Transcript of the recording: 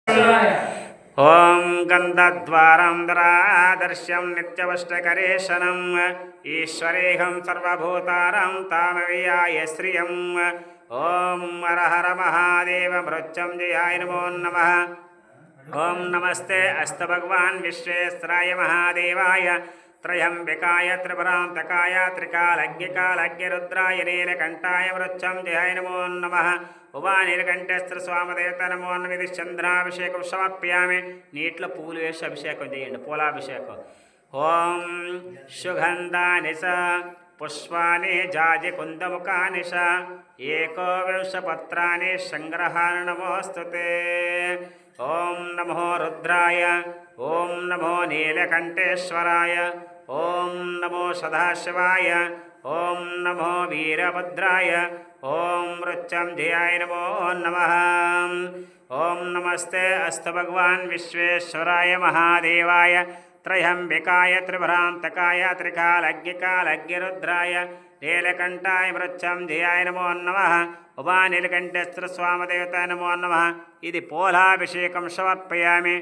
ఓం గంధద్వారం దరాదర్శ్యం నిత్యవష్టకరేశనం ఈశ్వరేహం సర్వభూతారం తామవియాయ శ్రియం. ఓం హర హర మహాదేవ మృత్యుంజయాయ నమో నమః. ఓం నమస్తే అస్తు భగవాన్ విశ్వేశ్వరాయ మహాదేవాయ త్రయంబికాయ త్రిపురాంతకాయ త్రికాలజ్ఞకాలజ్ఞరుద్రాయ నీలకంఠాయ మృత్యుంజయాయ నమో నమః. ఉవా నీలకంఠేశ్వర స్వామిదేవత నమో నమః. చంద్రాభిషేకం సమర్పయామి. నీటిలో పూలు వేసి అభిషేకం చేయండి, పూలాభిషేకం. ఓం సుగంధాని స పుష్పాని జాజి కుందముఖాని స ఏకోవింశపత్రాని సంగ్రహాణ నమోస్తుతే. ఓం నమో రుద్రాయ, ఓం నమో నీలకంఠేశ్వరాయ, ఓం నమో సదాశివాయ, ఓం నమో వీరభద్రాయ, ఓం మృత్యుంజయాయ నమో నమః. ఓం నమస్తే అస్తు భగవాన్ విశ్వేశ్వరాయ మహాదేవాయ త్రయంబికాయ త్రిపురాంతకాయ త్రికాలజ్ఞకాలజ్ఞరుద్రాయ నీలకంఠాయ మృత్యుంజయాయ నమో నమః. ఉమా నీలకంఠేశ్వర స్వామిదేవతాయ నమో నమః. ఇది పోలాభిషేకం సమర్పయామి.